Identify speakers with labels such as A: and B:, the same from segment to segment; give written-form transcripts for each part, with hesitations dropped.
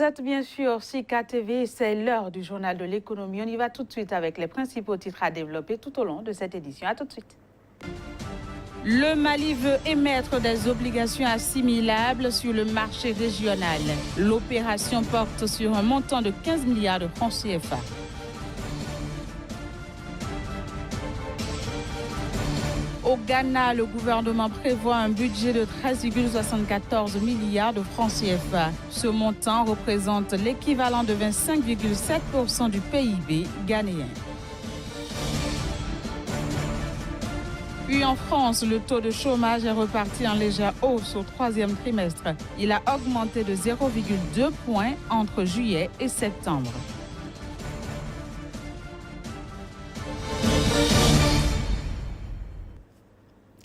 A: Vous êtes bien sûr Sika TV, c'est l'heure du journal de l'économie. On y va tout de suite avec les principaux titres à développer tout au long de cette édition. À tout de suite. Le Mali veut émettre des obligations assimilables sur le marché régional. L'opération porte sur un montant de 15 milliards de francs CFA. Au Ghana, le gouvernement prévoit un budget de 13,74 milliards de francs CFA. Ce montant représente l'équivalent de 25,7% du PIB ghanéen. Puis en France, le taux de chômage est reparti en légère hausse au troisième trimestre. Il a augmenté de 0,2 points entre juillet et septembre.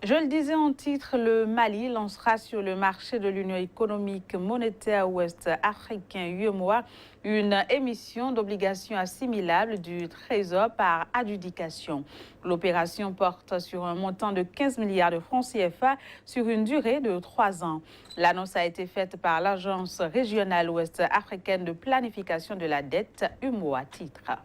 A: Je le disais en titre, le Mali lancera sur le marché de l'Union économique monétaire ouest africain UEMOA une émission d'obligations assimilables du Trésor par adjudication. L'opération porte sur un montant de 15 milliards de francs CFA sur une durée de 3 ans. L'annonce a été faite par l'Agence régionale ouest africaine de planification de la dette UEMOA titre.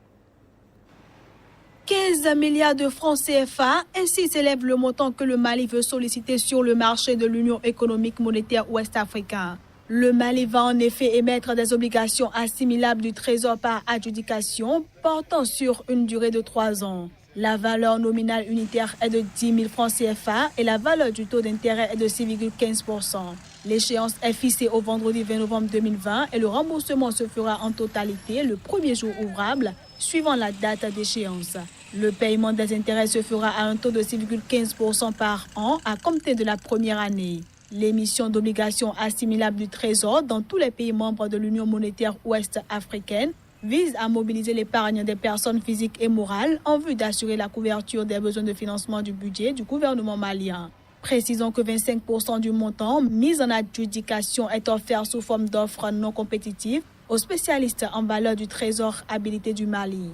B: 15 milliards de francs CFA, ainsi s'élève le montant que le Mali veut solliciter sur le marché de l'Union économique monétaire ouest-africain. Le Mali va en effet émettre des obligations assimilables du Trésor par adjudication portant sur une durée de 3 ans. La valeur nominale unitaire est de 10 000 francs CFA et la valeur du taux d'intérêt est de 6,15%. L'échéance est fixée au vendredi 20 novembre 2020 et le remboursement se fera en totalité le premier jour ouvrable suivant la date d'échéance. Le paiement des intérêts se fera à un taux de 6,15% par an à compter de la première année. L'émission d'obligations assimilables du Trésor dans tous les pays membres de l'Union monétaire ouest-africaine vise à mobiliser l'épargne des personnes physiques et morales en vue d'assurer la couverture des besoins de financement du budget du gouvernement malien. Précisons que 25% du montant mis en adjudication est offert sous forme d'offres non compétitives aux spécialistes en valeur du Trésor habilité du Mali.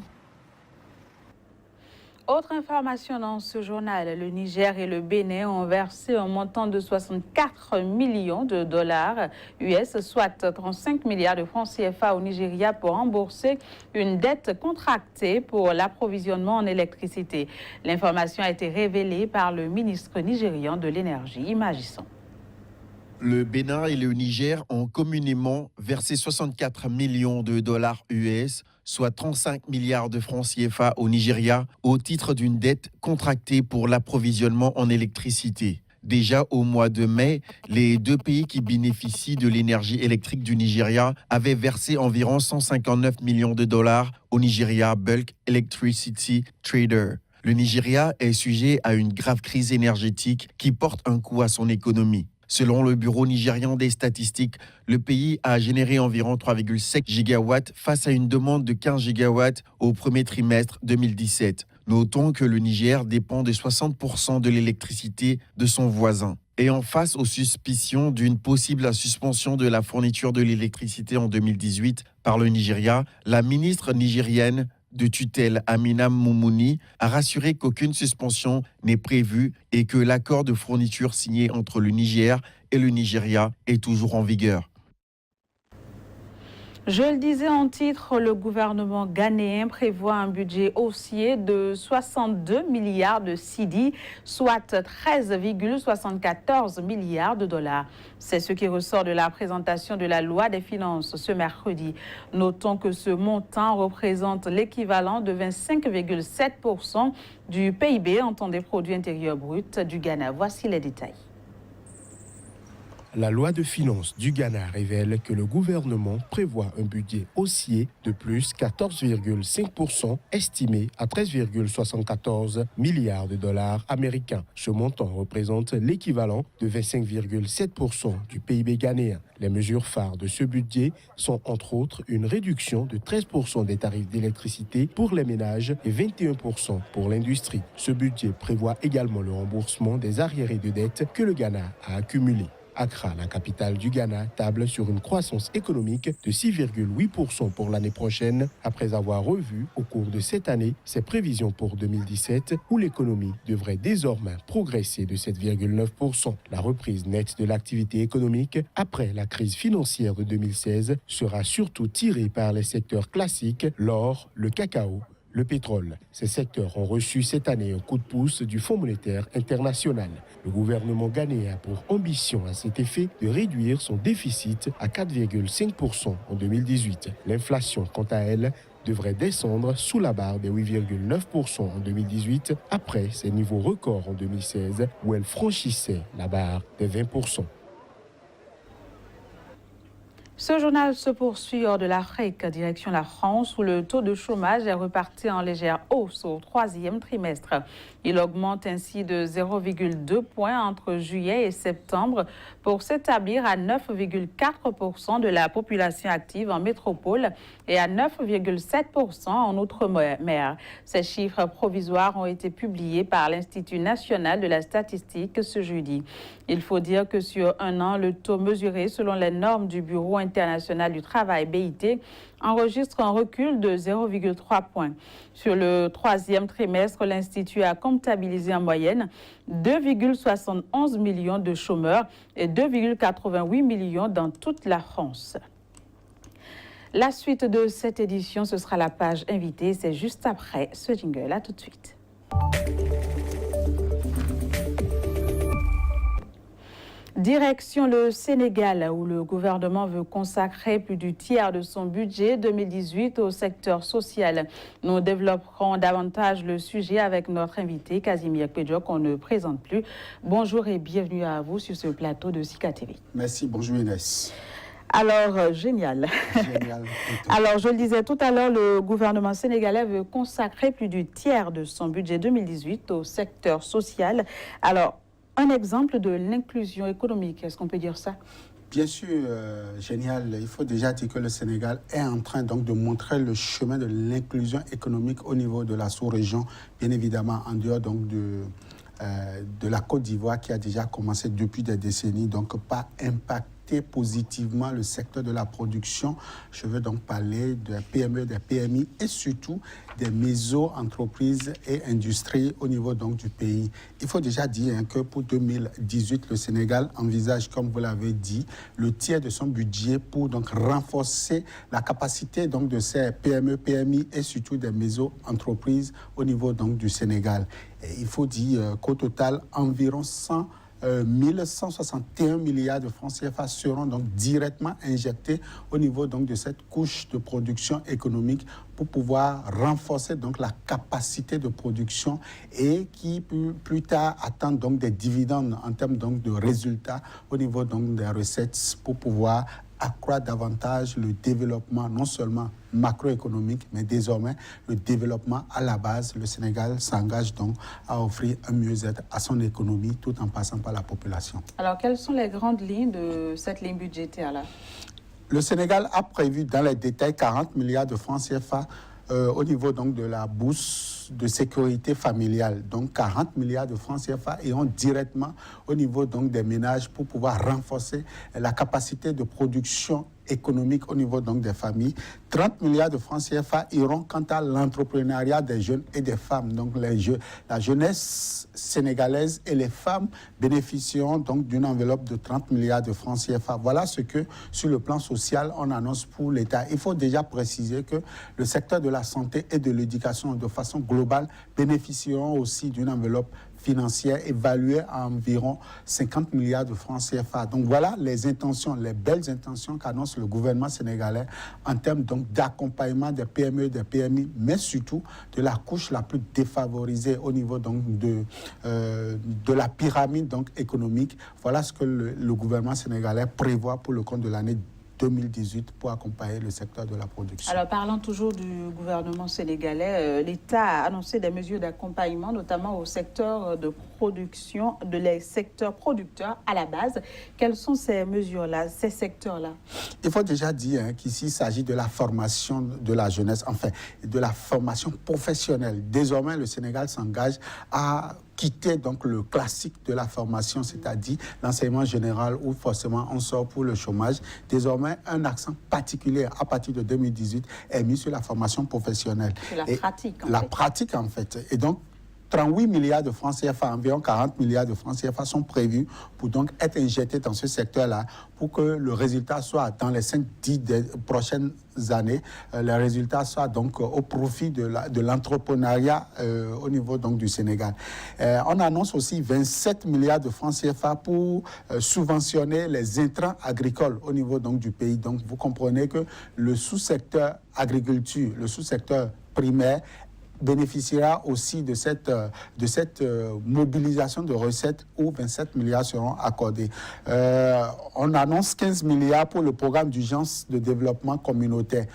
A: Autre information dans ce journal, le Niger et le Bénin ont versé un montant de 64 millions de dollars US, soit 35 milliards de francs CFA au Nigeria pour rembourser une dette contractée pour l'approvisionnement en électricité. L'information a été révélée par le ministre nigérian de l'énergie. Imagissons.
C: Le Bénin et le Niger ont communément versé 64 millions de dollars US, soit 35 milliards de francs CFA au Nigeria, au titre d'une dette contractée pour l'approvisionnement en électricité. Déjà au mois de mai, les deux pays qui bénéficient de l'énergie électrique du Nigeria avaient versé environ 159 millions de dollars au Nigeria Bulk Electricity Trader. Le Nigeria est sujet à une grave crise énergétique qui porte un coup à son économie. Selon le Bureau nigérian des statistiques, le pays a généré environ 3,7 gigawatts face à une demande de 15 gigawatts au premier trimestre 2017. Notons que le Niger dépend de 60% de l'électricité de son voisin. Et en face aux suspicions d'une possible suspension de la fourniture de l'électricité en 2018 par le Nigeria, la ministre nigérienne de tutelle Amina Moumouni a rassuré qu'aucune suspension n'est prévue et que l'accord de fourniture signé entre le Niger et le Nigeria est toujours en vigueur.
A: Je le disais en titre, le gouvernement ghanéen prévoit un budget haussier de 62 milliards de cedi, soit 13,74 milliards de dollars. C'est ce qui ressort de la présentation de la loi des finances ce mercredi. Notons que ce montant représente l'équivalent de 25,7% du PIB, entendez produit intérieur brut du Ghana. Voici les détails.
D: La loi de finances du Ghana révèle que le gouvernement prévoit un budget haussier de plus 14,5%, estimé à 13,74 milliards de dollars américains. Ce montant représente l'équivalent de 25,7% du PIB ghanéen. Les mesures phares de ce budget sont entre autres une réduction de 13% des tarifs d'électricité pour les ménages et 21% pour l'industrie. Ce budget prévoit également le remboursement des arriérés de dette que le Ghana a accumulés. Accra, la capitale du Ghana, table sur une croissance économique de 6,8% pour l'année prochaine, après avoir revu au cours de cette année ses prévisions pour 2017, où l'économie devrait désormais progresser de 7,9%. La reprise nette de l'activité économique après la crise financière de 2016 sera surtout tirée par les secteurs classiques, l'or, le cacao, le pétrole. Ces secteurs ont reçu cette année un coup de pouce du Fonds monétaire international. Le gouvernement ghanéen a pour ambition à cet effet de réduire son déficit à 4,5% en 2018. L'inflation, quant à elle, devrait descendre sous la barre des 8,9% en 2018, après ses niveaux records en 2016, où elle franchissait la barre des 20%.
A: Ce journal se poursuit hors de l'Afrique, direction la France, où le taux de chômage est reparti en légère hausse au troisième trimestre. Il augmente ainsi de 0,2 points entre juillet et septembre pour s'établir à 9,4% de la population active en métropole et à 9,7% en outre-mer. Ces chiffres provisoires ont été publiés par l'Institut national de la statistique ce jeudi. Il faut dire que sur un an, le taux mesuré selon les normes du Bureau international du travail BIT enregistre un recul de 0,3 points. Sur le troisième trimestre, l'Institut a comptabilisé en moyenne 2,71 millions de chômeurs et 2,88 millions dans toute la France. La suite de cette édition, ce sera la page invitée. C'est juste après ce jingle. À tout de suite. Direction le Sénégal, où le gouvernement veut consacrer plus du tiers de son budget 2018 au secteur social. Nous développerons davantage le sujet avec notre invité, Casimir Pédio, qu'on ne présente plus. Bonjour et bienvenue à vous sur ce plateau de Sika TV.
E: Merci, bonjour Inès.
A: Alors, génial. Alors, je le disais tout à l'heure, le gouvernement sénégalais veut consacrer plus du tiers de son budget 2018 au secteur social. Alors, un exemple de l'inclusion économique, est-ce qu'on peut dire ça?
E: Bien sûr, génial. Il faut déjà dire que le Sénégal est en train donc de montrer le chemin de l'inclusion économique au niveau de la sous-région, bien évidemment en dehors donc de la Côte d'Ivoire qui a déjà commencé depuis des décennies, donc pas impacté positivement le secteur de la production. Je veux donc parler des PME, des PMI et surtout des méso-entreprises et industries au niveau donc du pays. Il faut déjà dire que pour 2018, le Sénégal envisage, comme vous l'avez dit, le tiers de son budget pour donc renforcer la capacité donc de ces PME, PMI et surtout des méso-entreprises au niveau donc du Sénégal. Et il faut dire qu'au total, environ 1161 milliards de francs CFA seront donc directement injectés au niveau donc de cette couche de production économique pour pouvoir renforcer donc la capacité de production et qui plus tard attendent donc des dividendes en termes donc de résultats au niveau donc des recettes pour pouvoir accroître davantage le développement non seulement macroéconomique, mais désormais le développement à la base. Le Sénégal s'engage donc à offrir un mieux-être à son économie tout en passant par la population.
A: Alors, quelles sont les grandes lignes de cette ligne budgétaire-là?
E: Le Sénégal a prévu dans les détails 40 milliards de francs CFA au niveau donc de la bourse de sécurité familiale. Donc 40 milliards de francs CFA iront directement au niveau donc des ménages pour pouvoir renforcer la capacité de production économique au niveau donc des familles. 30 milliards de francs CFA iront quant à l'entrepreneuriat des jeunes et des femmes. Donc la jeunesse sénégalaise et les femmes bénéficieront donc d'une enveloppe de 30 milliards de francs CFA. Voilà ce que sur le plan social on annonce pour l'État. Il faut déjà préciser que le secteur de la santé et de l'éducation de façon globale bénéficieront aussi d'une enveloppe financière évaluée à environ 50 milliards de francs CFA. Donc voilà les intentions, les belles intentions qu'annonce le gouvernement sénégalais en termes donc d'accompagnement des PME, des PMI, mais surtout de la couche la plus défavorisée au niveau donc de la pyramide donc économique. Voilà ce que le gouvernement sénégalais prévoit pour le compte de l'année 2018 pour accompagner le secteur de la production.
A: Alors, parlant toujours du gouvernement sénégalais, l'État a annoncé des mesures d'accompagnement, notamment au secteur de production, les secteurs producteurs à la base. Quelles sont ces mesures-là, ces secteurs-là?
E: Il faut déjà dire qu'ici, il s'agit de la formation de la jeunesse, enfin, de la formation professionnelle. Désormais, le Sénégal s'engage à quitter donc le classique de la formation, c'est-à-dire l'enseignement général où forcément on sort pour le chômage. Désormais, un accent particulier à partir de 2018 est mis sur la formation professionnelle.
A: C'est la pratique en fait.
E: La pratique en fait. Et donc, 38 milliards de francs CFA, environ 40 milliards de francs CFA sont prévus pour donc être injectés dans ce secteur-là pour que le résultat soit dans les 5-10 prochaines années, le résultat soit donc au profit de l'entrepreneuriat au niveau donc du Sénégal. On annonce aussi 27 milliards de francs CFA pour subventionner les intrants agricoles au niveau donc du pays. Donc vous comprenez que le sous-secteur agriculture, le sous-secteur primaire bénéficiera aussi de cette mobilisation de recettes où 27 milliards seront accordés. On annonce 15 milliards pour le programme d'urgence de développement communautaire.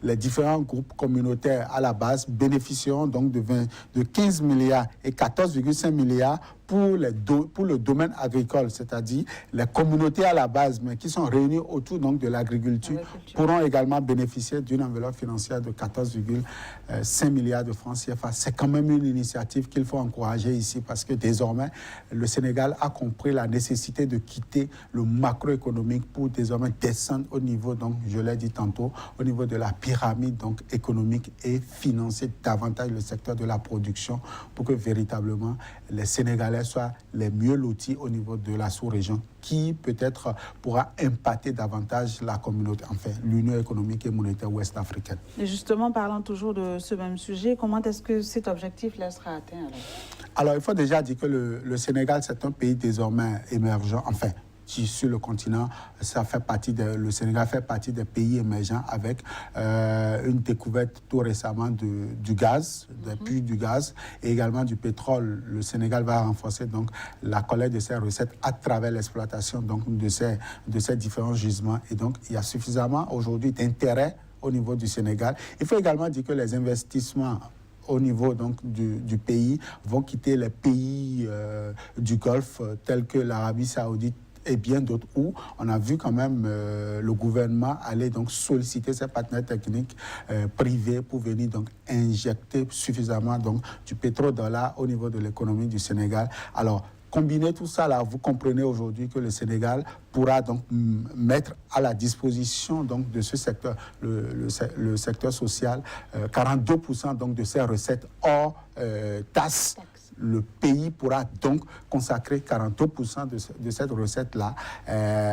E: Les différents groupes communautaires à la base bénéficieront donc de 15 milliards et 14,5 milliards pour le domaine agricole, c'est-à-dire les communautés à la base, mais qui sont réunies autour donc, de l'agriculture, pourront également bénéficier d'une enveloppe financière de 14,5 milliards de francs CFA. C'est quand même une initiative qu'il faut encourager ici parce que désormais, le Sénégal a compris la nécessité de quitter le macroéconomique pour désormais descendre au niveau, donc, je l'ai dit tantôt, au niveau de la pyramide donc, économique et financer davantage le secteur de la production pour que véritablement les Sénégalais soient les mieux lotis au niveau de la sous-région qui peut-être pourra impacter davantage la communauté, enfin l'Union économique et monétaire ouest-africaine.
A: Et justement, parlant toujours de ce même sujet, comment est-ce que cet objectif-là sera atteint
E: alors, il faut déjà dire que le Sénégal, c'est un pays désormais émergent, enfin, sur le continent, le Sénégal fait partie des pays émergents avec une découverte tout récemment du gaz, des puits du gaz et également du pétrole. Le Sénégal va renforcer donc la collecte de ces recettes à travers l'exploitation donc de ces différents gisements. Et donc, il y a suffisamment aujourd'hui d'intérêt au niveau du Sénégal. Il faut également dire que les investissements au niveau donc, du pays vont quitter les pays du Golfe tels que l'Arabie Saoudite et bien d'autres où on a vu quand même le gouvernement aller donc solliciter ses partenaires techniques privés pour venir donc injecter suffisamment donc du pétrodollar au niveau de l'économie du Sénégal. Alors, combiner tout ça là, vous comprenez aujourd'hui que le Sénégal pourra donc mettre à la disposition donc de ce secteur, le secteur social, 42% donc de ses recettes hors taxes. Le pays pourra donc consacrer 42% de cette recette-là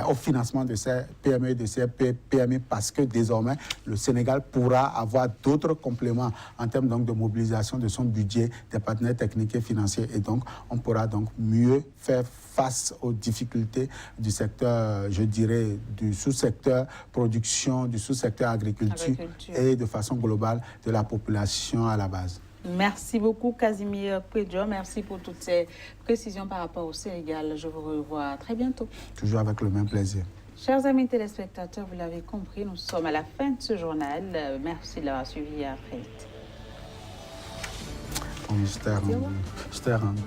E: au financement de ces PME et de ces PME parce que désormais, le Sénégal pourra avoir d'autres compléments en termes donc, de mobilisation de son budget, des partenaires techniques et financiers. Et donc, on pourra donc mieux faire face aux difficultés du secteur, je dirais, du sous-secteur production, du sous-secteur agriculture et de façon globale de la population à la base.
A: Merci beaucoup, Casimir Pedjo. Merci pour toutes ces précisions par rapport au Sénégal. Je vous revois très bientôt.
E: Toujours avec le même plaisir.
A: Chers amis téléspectateurs, vous l'avez compris, nous sommes à la fin de ce journal. Merci de l'avoir suivi. À très vite.
E: Je t'ai rendu.